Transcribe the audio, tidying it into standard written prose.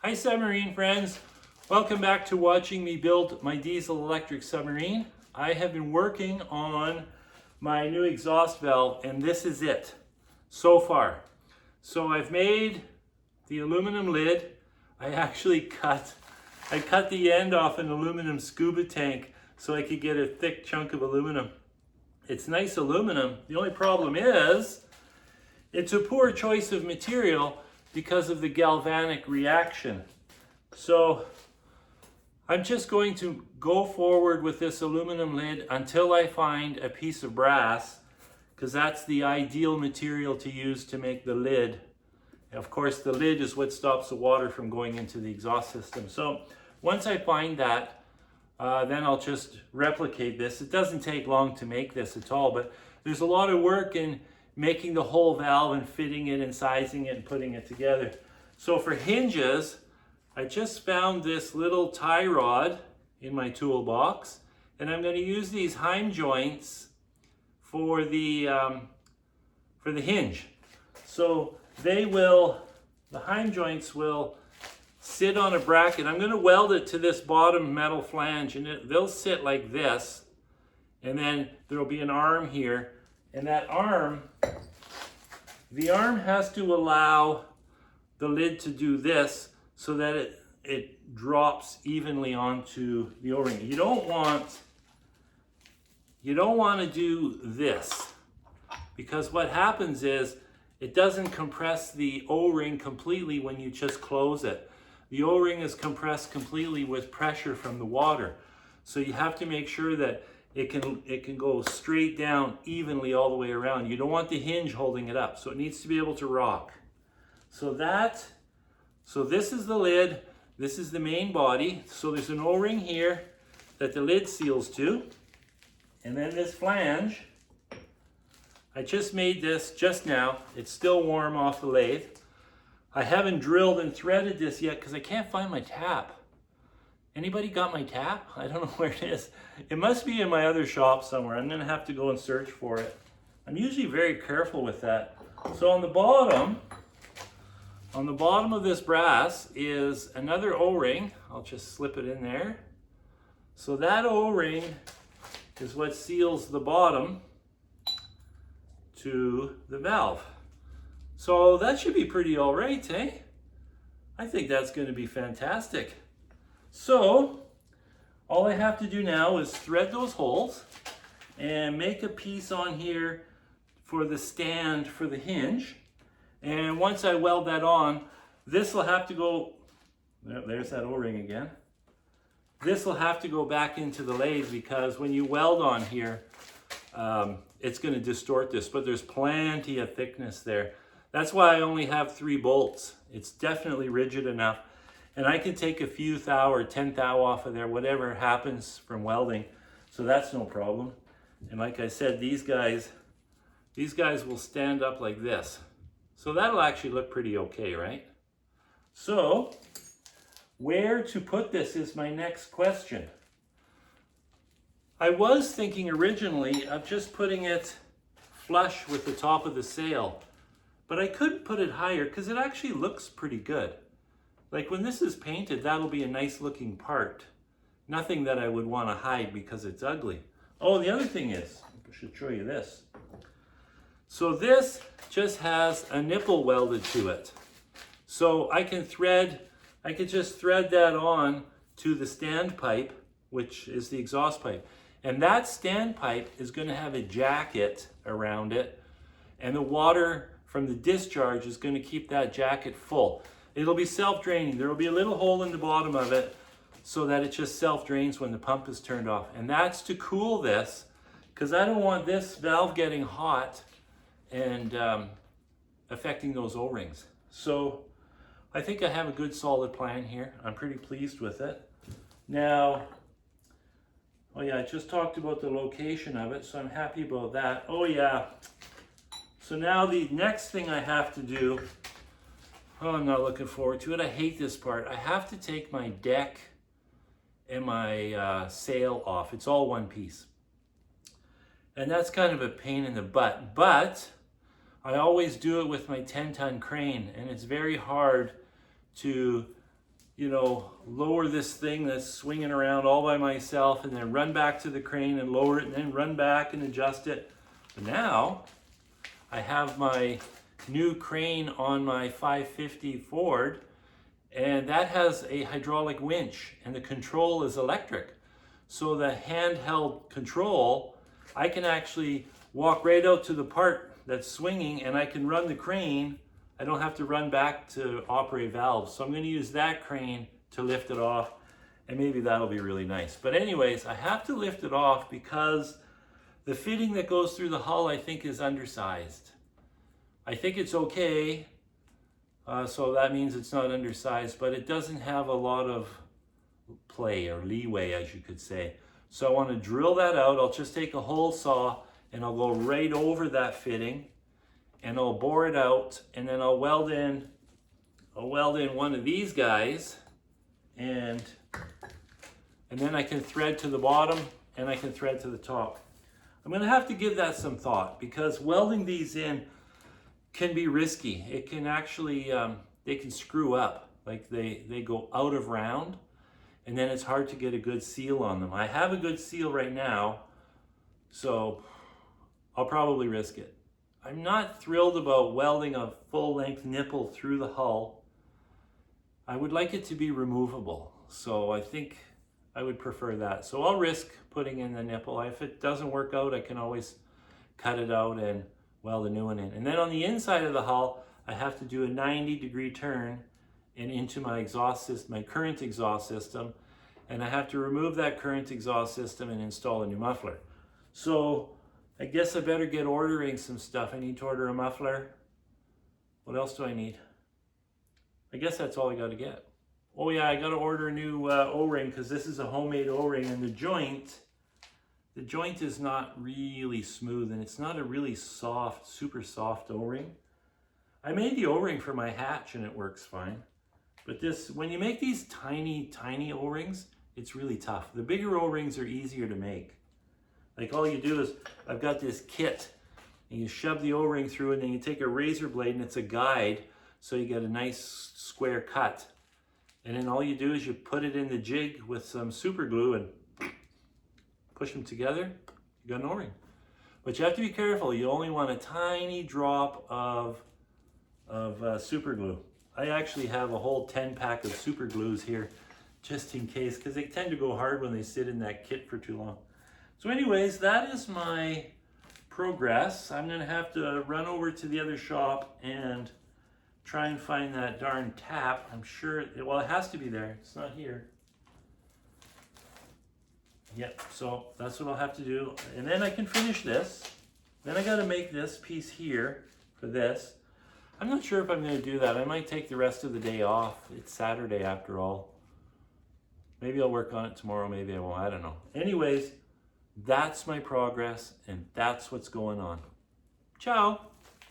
Hi submarine friends, welcome back to watching me build my diesel electric submarine. I have been working on my new exhaust valve and this is it so far. So I've made the aluminum lid. I cut the end off an aluminum scuba tank so I could get a thick chunk of aluminum. It's nice aluminum. The only problem is it's a poor choice of material because of the galvanic reaction. So I'm just going to go forward with this aluminum lid until I find a piece of brass, because that's the ideal material to use to make the lid. Of course, the lid is what stops the water from going into the exhaust system. So once I find that, then I'll just replicate this. It doesn't take long to make this at all, but there's a lot of work in making the whole valve and fitting it and sizing it and putting it together. So for hinges, I just found this little tie rod in my toolbox, and I'm going to use these Hinge joints for the hinge. So the Hinge joints will sit on a bracket. I'm going to weld it to this bottom metal flange, and they'll sit like this, and then there'll be an arm here. And that arm, the arm has to allow the lid to do this so that it drops evenly onto the O-ring. You don't want to do this, because what happens is it doesn't compress the O-ring completely when you just close it. The O-ring is compressed completely with pressure from the water. So you have to make sure that it can go straight down evenly all the way around. You don't want the hinge holding it up, so it needs to be able to rock. So this is the lid, this is the main body. So there's an O-ring here that the lid seals to, and then this flange. I just made this just now. It's still warm off the lathe. I haven't drilled and threaded this yet because I can't find my tap. Anybody got my tap? I don't know where it is. It must be in my other shop somewhere. I'm gonna have to go and search for it. I'm usually very careful with that. So on the bottom of this brass is another O-ring. I'll just slip it in there. So that O-ring is what seals the bottom to the valve. So that should be pretty all right, eh? I think that's gonna be fantastic. So all I have to do now is thread those holes and make a piece on here for the stand for the hinge. And once I weld that on, this will have to go, there's that O-ring again. This will have to go back into the lathe because when you weld on here, it's going to distort this, but there's plenty of thickness there. That's why I only have 3 bolts. It's definitely rigid enough. And I can take a few thou or 10 thou off of there, whatever happens from welding. So that's no problem. And like I said, these guys will stand up like this. So that'll actually look pretty okay, right? So where to put this is my next question. I was thinking originally of just putting it flush with the top of the sail, but I could put it higher because it actually looks pretty good. Like when this is painted, that'll be a nice looking part. Nothing that I would want to hide because it's ugly. Oh, the other thing is, I should show you this. So this just has a nipple welded to it. So I could just thread that on to the stand pipe, which is the exhaust pipe. And that stand pipe is going to have a jacket around it. And the water from the discharge is going to keep that jacket full. It'll be self-draining. There will be a little hole in the bottom of it so that it just self-drains when the pump is turned off. And that's to cool this, because I don't want this valve getting hot and affecting those O-rings. So I think I have a good solid plan here. I'm pretty pleased with it. Now, oh yeah, I just talked about the location of it, so I'm happy about that. Oh yeah. So now the next thing I have to do, oh, I'm not looking forward to it. I hate this part. I have to take my deck and my sail off. It's all one piece. And that's kind of a pain in the butt. But I always do it with my 10-ton crane, and it's very hard to you know, lower this thing that's swinging around all by myself and then run back to the crane and lower it and then run back and adjust it. But now I have my new crane on my 550 Ford, and that has a hydraulic winch and the control is electric. So the handheld control, I can actually walk right out to the part that's swinging and I can run the crane. I don't have to run back to operate valves. So I'm going to use that crane to lift it off, and maybe that'll be really nice. But anyways, I have to lift it off because the fitting that goes through the hull, I think, is undersized. I think it's okay, so that means it's not undersized, but it doesn't have a lot of play or leeway, as you could say. So I want to drill that out. I'll just take a hole saw and I'll go right over that fitting and I'll bore it out, and then I'll weld in one of these guys, and then I can thread to the bottom and I can thread to the top. I'm going to have to give that some thought because welding these in can be risky. It can actually, they can screw up. Like they go out of round, and then it's hard to get a good seal on them. I have a good seal right now, so I'll probably risk it. I'm not thrilled about welding a full-length nipple through the hull. I would like it to be removable, so I think I would prefer that. So I'll risk putting in the nipple. If it doesn't work out, I can always cut it out and weld a new one in. And then on the inside of the hull, I have to do a 90-degree turn and into my exhaust system, my current exhaust system, and I have to remove that current exhaust system and install a new muffler. So I guess I better get ordering some stuff. I need to order a muffler. What else do I need? I guess that's all I got to get. Oh yeah, I got to order a new O-ring because this is a homemade O-ring, and the joint is not really smooth, and it's not a really soft, super soft O-ring. I made the O-ring for my hatch and it works fine. But this, when you make these tiny O-rings, it's really tough. The bigger O-rings are easier to make. Like all you do is, I've got this kit, and you shove the O-ring through, and then you take a razor blade, and it's a guide, so you get a nice square cut. And then all you do is you put it in the jig with some super glue and push them together, you got an O-ring. But you have to be careful. You only want a tiny drop of super glue. I actually have a whole 10-pack of super glues here, just in case, because they tend to go hard when they sit in that kit for too long. So anyways, that is my progress. I'm gonna have to run over to the other shop and try and find that darn tap. I'm sure, well, it has to be there. It's not here. Yep, so that's what I'll have to do. And then I can finish this. Then I gotta make this piece here for this. I'm not sure if I'm gonna do that. I might take the rest of the day off. It's Saturday after all. Maybe I'll work on it tomorrow, maybe I won't, I don't know. Anyways, that's my progress, and that's what's going on. Ciao.